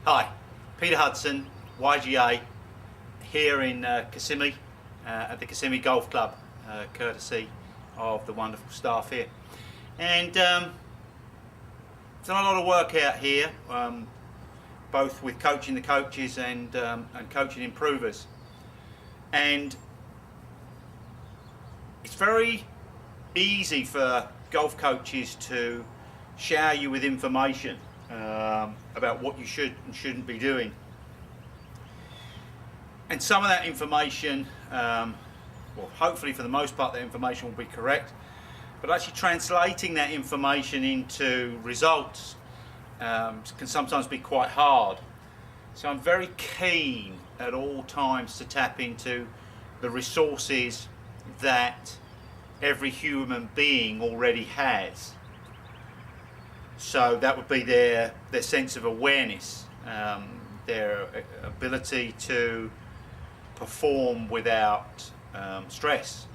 Hi, Peter Hudson, YGA, here in Kissimmee at the Kissimmee Golf Club, courtesy of the wonderful staff here. And done a lot of work out here, both with coaching the coaches and coaching improvers. And it's very easy for golf coaches to shower you with information about what you should and shouldn't be doing. And some of that information, well, hopefully for the most part that information will be correct, but actually translating that information into results can sometimes be quite hard. So I'm very keen at all times to tap into the resources that every human being already has. So that would be their sense of awareness, their ability to perform without stress,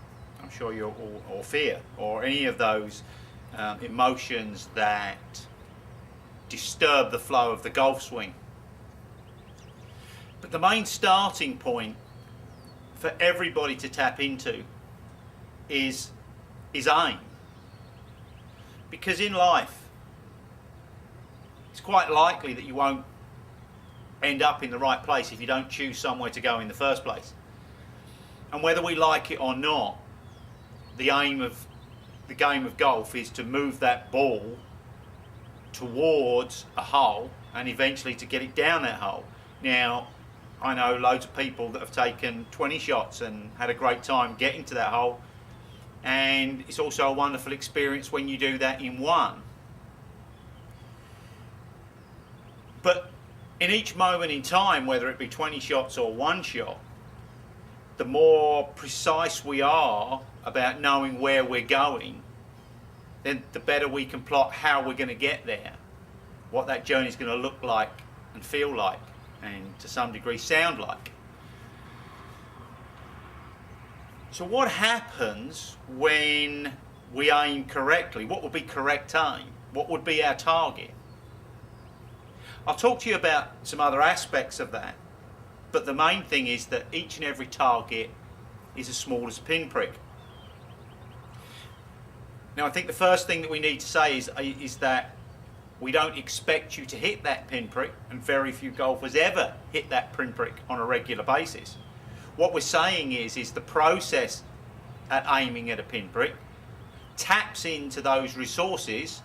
I'm sure you're or fear, or any of those emotions that disturb the flow of the golf swing. But the main starting point for everybody to tap into is aim. Because in life, it's quite likely that you won't end up in the right place if you don't choose somewhere to go in the first place. And whether we like it or not, the aim of the game of golf is to move that ball towards a hole and eventually to get it down that hole. Now, I know loads of people that have taken 20 shots and had a great time getting to that hole, and it's also a wonderful experience when you do that in one. But in each moment in time, whether it be 20 shots or one shot, the more precise we are about knowing where we're going, then the better we can plot how we're going to get there, what that journey is going to look like and feel like, and to some degree sound like. So what happens when we aim correctly? What would be correct aim? What would be our target? I'll talk to you about some other aspects of that, but the main thing is that each and every target is as small as a pinprick. Now, I think the first thing that we need to say is that we don't expect you to hit that pinprick, and very few golfers ever hit that pinprick on a regular basis. What we're saying is the process at aiming at a pinprick taps into those resources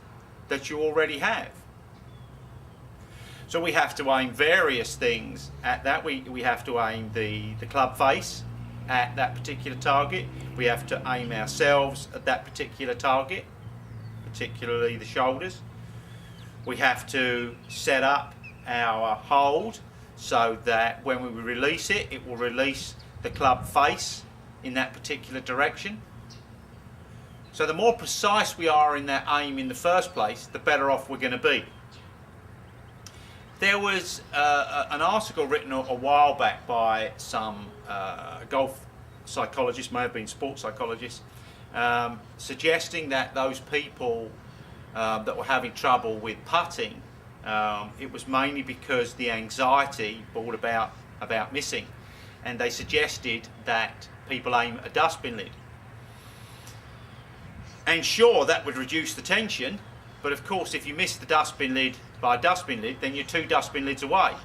that you already have. So we have to aim various things at that. We have to aim the club face at that particular target. We have to aim ourselves at that particular target, particularly the shoulders. We have to set up our hold so that when we release it, it will release the club face in that particular direction. So the more precise we are in that aim in the first place, the better off we're going to be. There was an article written a while back by some golf psychologists, may have been sports psychologists, suggesting that those people that were having trouble with putting, it was mainly because the anxiety brought about missing, and they suggested that people aim at a dustbin lid. And sure, that would reduce the tension, but of course if you miss the dustbin lid by a dustbin lid, then you're 2 dustbin lids away.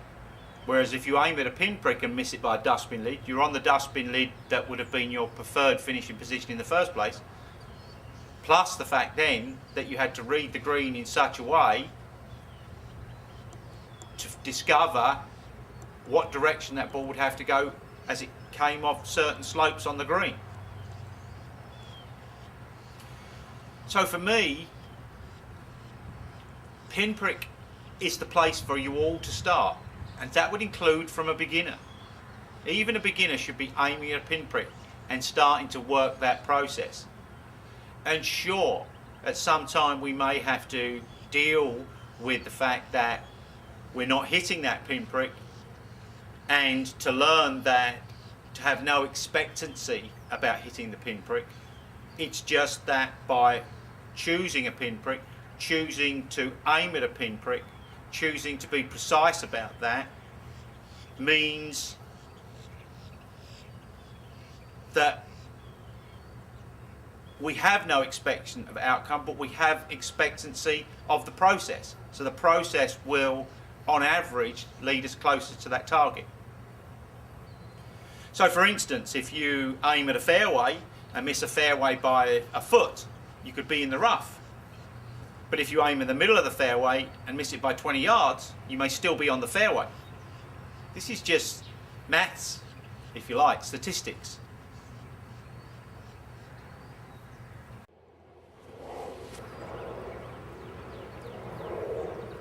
Whereas if you aim at a pinprick and miss it by a dustbin lid, you're on the dustbin lid that would have been your preferred finishing position in the first place. Plus the fact then that you had to read the green in such a way to discover what direction that ball would have to go as it came off certain slopes on the green. So for me, pinprick is the place for you all to start, and that would include from a beginner. Even a beginner should be aiming at a pinprick and starting to work that process. And sure, at some time we may have to deal with the fact that we're not hitting that pinprick, and to learn that to have no expectancy about hitting the pinprick. It's just that by choosing a pinprick, choosing to aim at a pinprick, choosing to be precise about that means that we have no expectation of outcome, but we have expectancy of the process. So the process will, on average, lead us closer to that target. So for instance, if you aim at a fairway and miss a fairway by a foot, you could be in the rough. But if you aim in the middle of the fairway and miss it by 20 yards, you may still be on the fairway. This is just maths, if you like, statistics.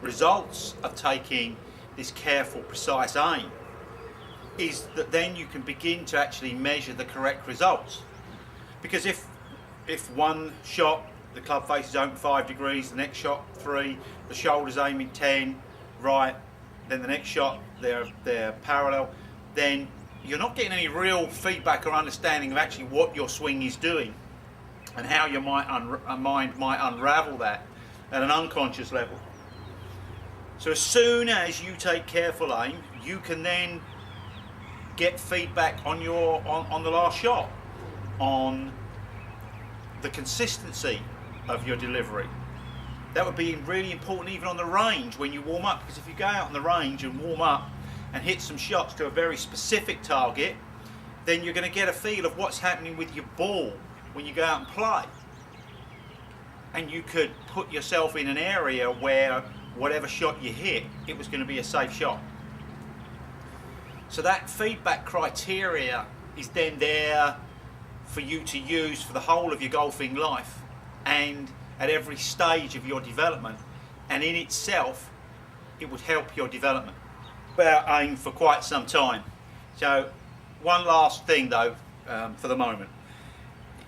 Results of taking this careful, precise aim is that then you can begin to actually measure the correct results. Because if one shot the club face is open 5 degrees, the next shot 3, the shoulder's aiming 10, right, then the next shot they're parallel, then you're not getting any real feedback or understanding of actually what your swing is doing and how your mind might unravel that at an unconscious level. So as soon as you take careful aim, you can then get feedback on the last shot, on the consistency of your delivery. That would be really important even on the range when you warm up, because if you go out on the range and warm up and hit some shots to a very specific target, then you're going to get a feel of what's happening with your ball when you go out and play. And you could put yourself in an area where whatever shot you hit, it was going to be a safe shot. So that feedback criteria is then there for you to use for the whole of your golfing life and at every stage of your development, and in itself it would help your development. About aim for quite some time. So one last thing though, for the moment,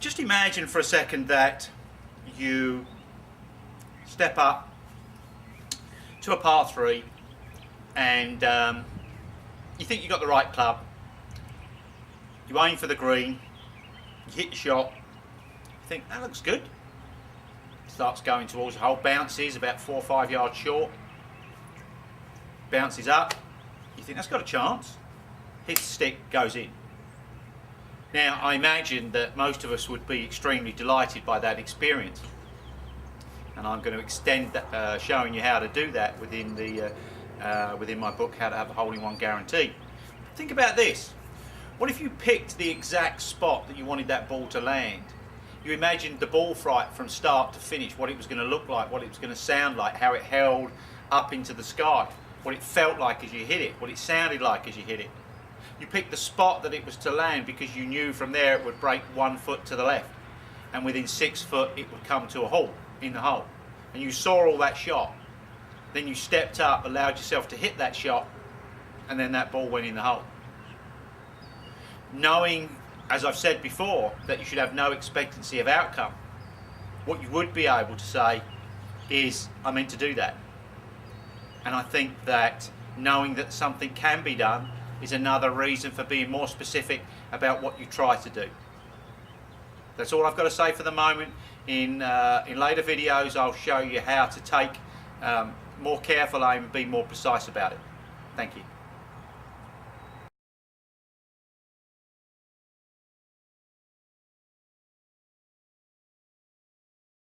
just imagine for a second that you step up to a par 3 and you think you got the right club, you aim for the green, you hit your shot, you think that looks good, starts going towards the hole, bounces about 4 or 5 yards short, bounces up, you think that's got a chance, hits the stick, goes in. Now I imagine that most of us would be extremely delighted by that experience, and I'm going to extend that, showing you how to do that within my book, How to Have a Hole-in-One Guarantee. Think about this. What if you picked the exact spot that you wanted that ball to land? You imagined the ball flight from start to finish, what it was going to look like, what it was going to sound like, how it held up into the sky, what it felt like as you hit it, what it sounded like as you hit it. You picked the spot that it was to land because you knew from there it would break 1 foot to the left, and within 6 foot it would come to a hole in the hole. And you saw all that shot. Then you stepped up, allowed yourself to hit that shot, and then that ball went in the hole. Knowing, as I've said before, that you should have no expectancy of outcome, what you would be able to say is, I meant to do that. And I think that knowing that something can be done is another reason for being more specific about what you try to do. That's all I've got to say for the moment. In later videos I'll show you how to take more careful aim and be more precise about it. Thank you.